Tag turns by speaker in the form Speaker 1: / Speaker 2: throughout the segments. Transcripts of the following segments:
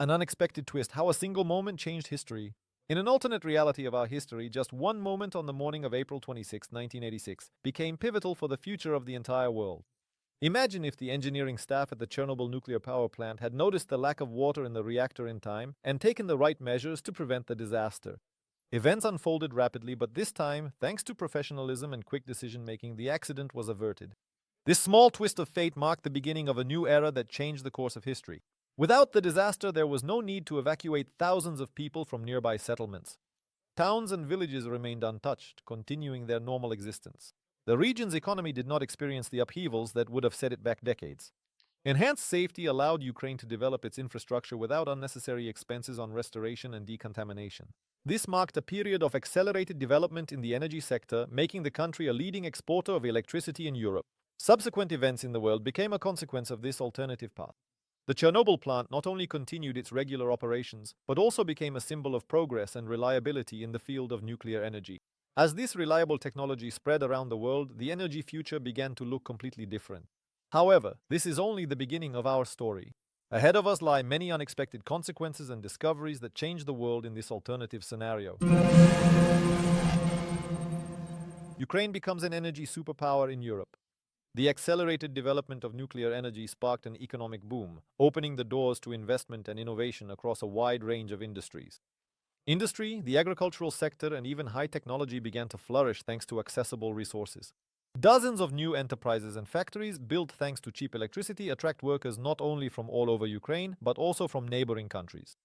Speaker 1: An unexpected twist, how a single moment changed history. In an alternate reality of our history, just one moment on the morning of April 26, 1986, became pivotal for the future of the entire world. Imagine if the engineering staff at the Chernobyl nuclear power plant had noticed the lack of water in the reactor in time and taken the right measures to prevent the disaster. Events unfolded rapidly, but this time, thanks to professionalism and quick decision-making, the accident was averted. This small twist of fate marked the beginning of a new era that changed the course of history. Without the disaster, there was no need to evacuate thousands of people from nearby settlements. Towns and villages remained untouched, continuing their normal existence. The region's economy did not experience the upheavals that would have set it back decades. Enhanced safety allowed Ukraine to develop its infrastructure without unnecessary expenses on restoration and decontamination. This marked a period of accelerated development in the energy sector, making the country a leading exporter of electricity in Europe. Subsequent events in the world became a consequence of this alternative path. The Chernobyl plant not only continued its regular operations, but also became a symbol of progress and reliability in the field of nuclear energy. As this reliable technology spread around the world, the energy future began to look completely different. However, this is only the beginning of our story. Ahead of us lie many unexpected consequences and discoveries that change the world in this alternative scenario. Ukraine becomes an energy superpower in Europe. The accelerated development of nuclear energy sparked an economic boom, opening the doors to investment and innovation across a wide range of industries. Industry, the agricultural sector, and even high technology began to flourish thanks to accessible resources. Dozens of new enterprises and factories, built thanks to cheap electricity, attract workers not only from all over Ukraine, but also from neighboring countries.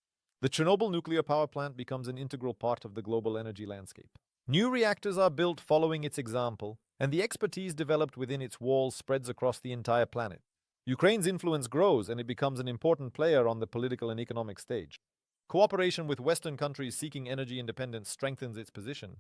Speaker 1: The Chernobyl nuclear power plant becomes an integral part of the global energy landscape. New reactors are built following its example, and the expertise developed within its walls spreads across the entire planet. Ukraine's influence grows, and it becomes an important player on the political and economic stage. Cooperation with Western countries seeking energy independence strengthens its position.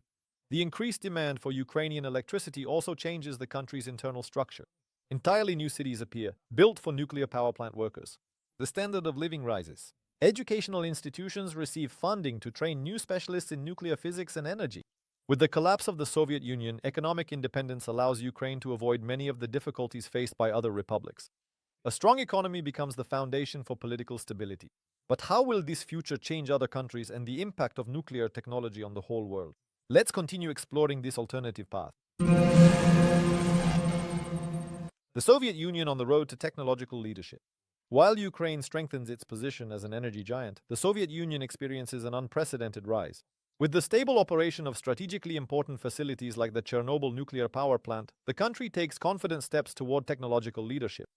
Speaker 1: The increased demand for Ukrainian electricity also changes the country's internal structure. Entirely new cities appear, built for nuclear power plant workers. The standard of living rises. Educational institutions receive funding to train new specialists in nuclear physics and energy. With the collapse of the Soviet Union, economic independence allows Ukraine to avoid many of the difficulties faced by other republics. A strong economy becomes the foundation for political stability. But how will this future change other countries and the impact of nuclear technology on the whole world? Let's continue exploring this alternative path. The Soviet Union on the road to technological leadership. While Ukraine strengthens its position as an energy giant, the Soviet Union experiences an unprecedented rise. With the stable operation of strategically important facilities like the Chernobyl nuclear power plant, the country takes confident steps toward technological leadership.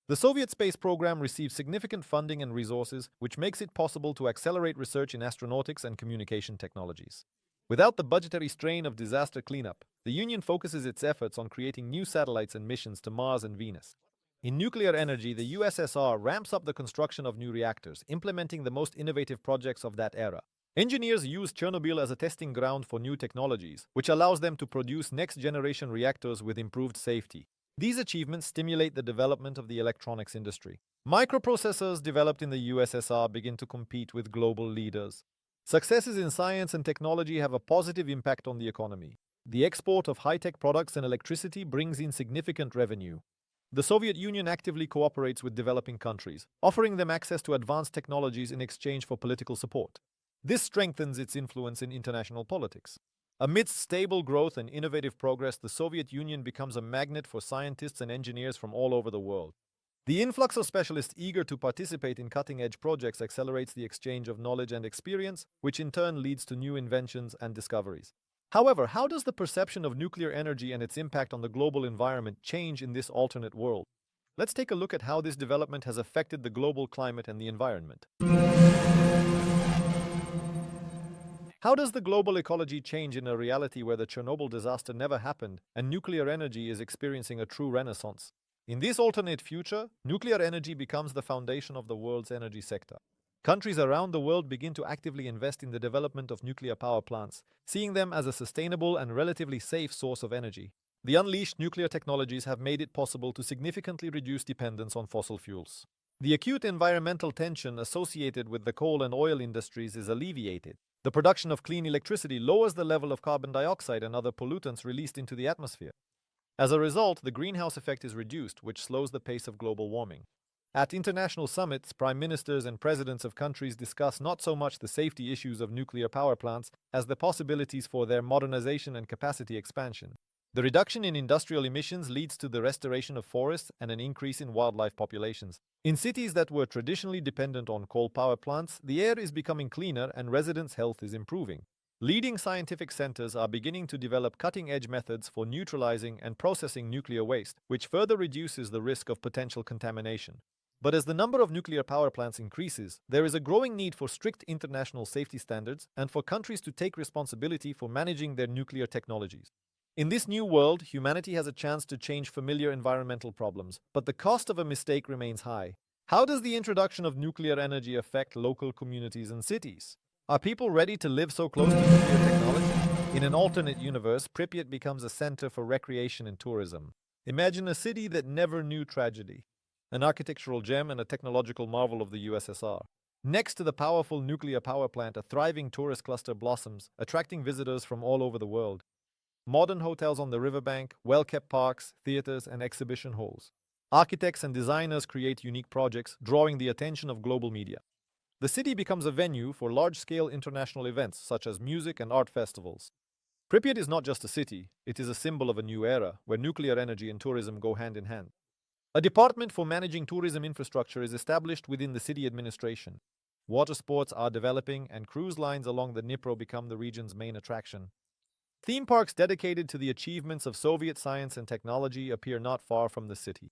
Speaker 1: The Soviet space program receives significant funding and resources, which makes it possible to accelerate research in astronautics and communication technologies. Without the budgetary strain of disaster cleanup, the Union focuses its efforts on creating new satellites and missions to Mars and Venus. In nuclear energy, the USSR ramps up the construction of new reactors, implementing the most innovative projects of that era. Engineers use Chernobyl as a testing ground for new technologies, which allows them to produce next-generation reactors with improved safety. These achievements stimulate the development of the electronics industry. Microprocessors developed in the USSR begin to compete with global leaders. Successes in science and technology have a positive impact on the economy. The export of high-tech products and electricity brings in significant revenue. The Soviet Union actively cooperates with developing countries, offering them access to advanced technologies in exchange for political support. This strengthens its influence in international politics. Amidst stable growth and innovative progress, the Soviet Union becomes a magnet for scientists and engineers from all over the world. The influx of specialists eager to participate in cutting-edge projects accelerates the exchange of knowledge and experience, which in turn leads to new inventions and discoveries. However, how does the perception of nuclear energy and its impact on the global environment change in this alternate world? Let's take a look at how this development has affected the global climate and the environment. How does the global ecology change in a reality where the Chernobyl disaster never happened and nuclear energy is experiencing a true renaissance? In this alternate future, nuclear energy becomes the foundation of the world's energy sector. Countries around the world begin to actively invest in the development of nuclear power plants, seeing them as a sustainable and relatively safe source of energy. The unleashed nuclear technologies have made it possible to significantly reduce dependence on fossil fuels. The acute environmental tension associated with the coal and oil industries is alleviated. The production of clean electricity lowers the level of carbon dioxide and other pollutants released into the atmosphere. As a result, the greenhouse effect is reduced, which slows the pace of global warming. At international summits, prime ministers and presidents of countries discuss not so much the safety issues of nuclear power plants as the possibilities for their modernization and capacity expansion. The reduction in industrial emissions leads to the restoration of forests and an increase in wildlife populations. In cities that were traditionally dependent on coal power plants, the air is becoming cleaner and residents' health is improving. Leading scientific centers are beginning to develop cutting-edge methods for neutralizing and processing nuclear waste, which further reduces the risk of potential contamination. But as the number of nuclear power plants increases, there is a growing need for strict international safety standards and for countries to take responsibility for managing their nuclear technologies. In this new world, humanity has a chance to change familiar environmental problems, but the cost of a mistake remains high. How does the introduction of nuclear energy affect local communities and cities? Are people ready to live so close to nuclear technology? In an alternate universe, Pripyat becomes a center for recreation and tourism. Imagine a city that never knew tragedy, an architectural gem and a technological marvel of the USSR. Next to the powerful nuclear power plant, a thriving tourist cluster blossoms, attracting visitors from all over the world. Modern hotels on the riverbank, well-kept parks, theaters, and exhibition halls. Architects and designers create unique projects, drawing the attention of global media. The city becomes a venue for large-scale international events such as music and art festivals. Pripyat is not just a city, it is a symbol of a new era where nuclear energy and tourism go hand in hand. A department for managing tourism infrastructure is established within the city administration. Water sports are developing and cruise lines along the Dnipro become the region's main attraction. Theme parks dedicated to the achievements of Soviet science and technology appear not far from the city.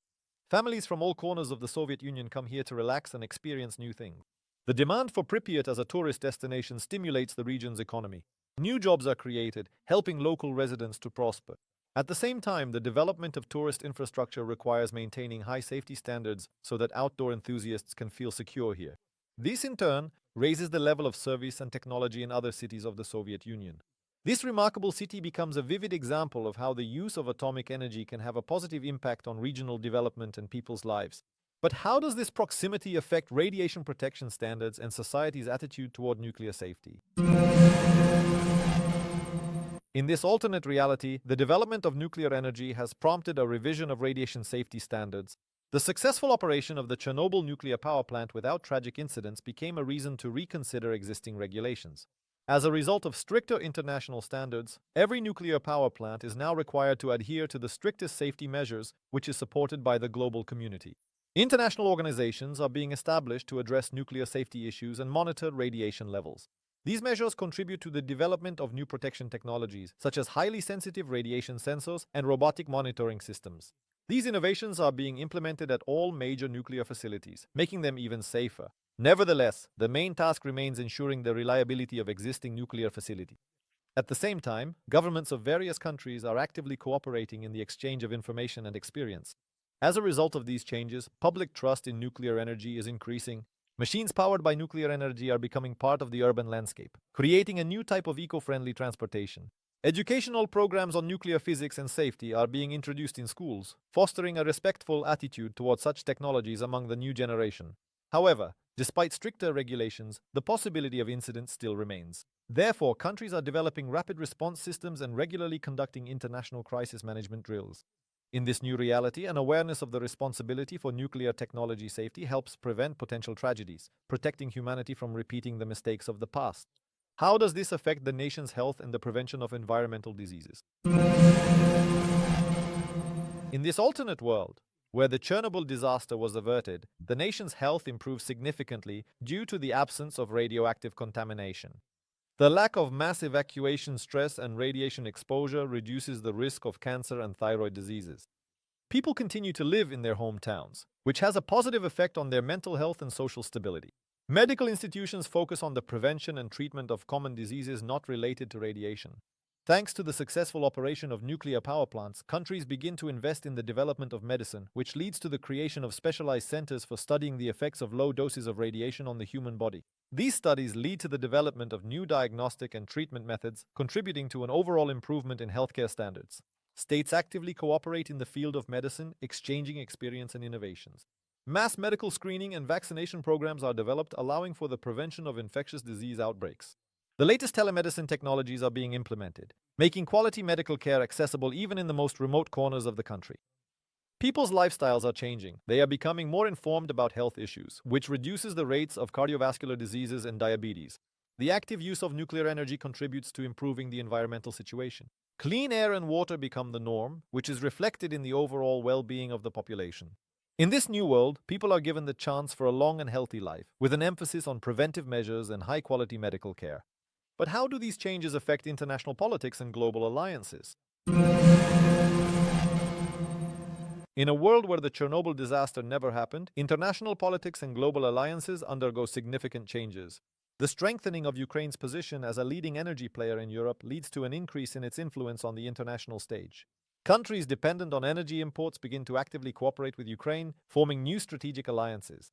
Speaker 1: Families from all corners of the Soviet Union come here to relax and experience new things. The demand for Pripyat as a tourist destination stimulates the region's economy. New jobs are created, helping local residents to prosper. At the same time, the development of tourist infrastructure requires maintaining high safety standards so that outdoor enthusiasts can feel secure here. This, in turn, raises the level of service and technology in other cities of the Soviet Union. This remarkable city becomes a vivid example of how the use of atomic energy can have a positive impact on regional development and people's lives. But how does this proximity affect radiation protection standards and society's attitude toward nuclear safety? In this alternate reality, the development of nuclear energy has prompted a revision of radiation safety standards. The successful operation of the Chernobyl nuclear power plant without tragic incidents became a reason to reconsider existing regulations. As a result of stricter international standards, every nuclear power plant is now required to adhere to the strictest safety measures, which is supported by the global community. International organizations are being established to address nuclear safety issues and monitor radiation levels. These measures contribute to the development of new protection technologies, such as highly sensitive radiation sensors and robotic monitoring systems. These innovations are being implemented at all major nuclear facilities, making them even safer. Nevertheless, the main task remains ensuring the reliability of existing nuclear facilities. At the same time, governments of various countries are actively cooperating in the exchange of information and experience. As a result of these changes, public trust in nuclear energy is increasing. Machines powered by nuclear energy are becoming part of the urban landscape, creating a new type of eco-friendly transportation. Educational programs on nuclear physics and safety are being introduced in schools, fostering a respectful attitude towards such technologies among the new generation. However, despite stricter regulations, the possibility of incidents still remains. Therefore, countries are developing rapid response systems and regularly conducting international crisis management drills. In this new reality, an awareness of the responsibility for nuclear technology safety helps prevent potential tragedies, protecting humanity from repeating the mistakes of the past. How does this affect the nation's health and the prevention of environmental diseases? In this alternate world, where the Chernobyl disaster was averted, the nation's health improved significantly due to the absence of radioactive contamination. The lack of mass evacuation stress and radiation exposure reduces the risk of cancer and thyroid diseases. People continue to live in their hometowns, which has a positive effect on their mental health and social stability. Medical institutions focus on the prevention and treatment of common diseases not related to radiation. Thanks to the successful operation of nuclear power plants, countries begin to invest in the development of medicine, which leads to the creation of specialized centers for studying the effects of low doses of radiation on the human body. These studies lead to the development of new diagnostic and treatment methods, contributing to an overall improvement in healthcare standards. States actively cooperate in the field of medicine, exchanging experience and innovations. Mass medical screening and vaccination programs are developed, allowing for the prevention of infectious disease outbreaks. The latest telemedicine technologies are being implemented, making quality medical care accessible even in the most remote corners of the country. People's lifestyles are changing. They are becoming more informed about health issues, which reduces the rates of cardiovascular diseases and diabetes. The active use of nuclear energy contributes to improving the environmental situation. Clean air and water become the norm, which is reflected in the overall well-being of the population. In this new world, people are given the chance for a long and healthy life, with an emphasis on preventive measures and high-quality medical care. But how do these changes affect international politics and global alliances? In a world where the Chernobyl disaster never happened, international politics and global alliances undergo significant changes. The strengthening of Ukraine's position as a leading energy player in Europe leads to an increase in its influence on the international stage. Countries dependent on energy imports begin to actively cooperate with Ukraine, forming new strategic alliances.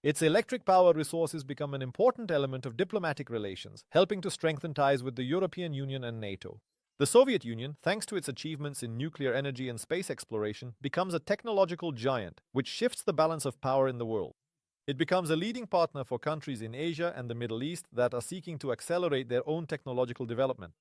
Speaker 1: Its electric power resources become an important element of diplomatic relations, helping to strengthen ties with the European Union and NATO. The Soviet Union, thanks to its achievements in nuclear energy and space exploration, becomes a technological giant, which shifts the balance of power in the world. It becomes a leading partner for countries in Asia and the Middle East that are seeking to accelerate their own technological development.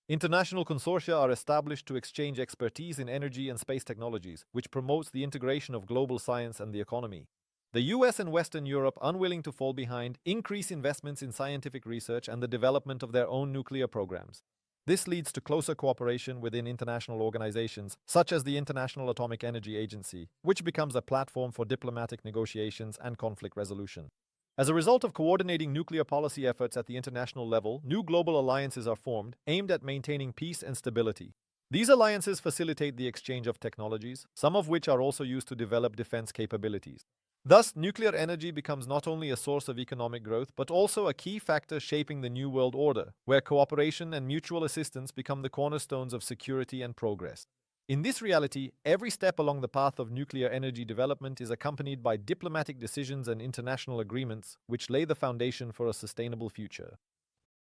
Speaker 1: International consortia are established to exchange expertise in energy and space technologies, which promotes the integration of global science and the economy. The US and Western Europe, unwilling to fall behind, increase investments in scientific research and the development of their own nuclear programs. This leads to closer cooperation within international organizations, such as the International Atomic Energy Agency, which becomes a platform for diplomatic negotiations and conflict resolution. As a result of coordinating nuclear policy efforts at the international level, new global alliances are formed, aimed at maintaining peace and stability. These alliances facilitate the exchange of technologies, some of which are also used to develop defense capabilities. Thus, nuclear energy becomes not only a source of economic growth, but also a key factor shaping the New World Order, where cooperation and mutual assistance become the cornerstones of security and progress. In this reality, every step along the path of nuclear energy development is accompanied by diplomatic decisions and international agreements which lay the foundation for a sustainable future.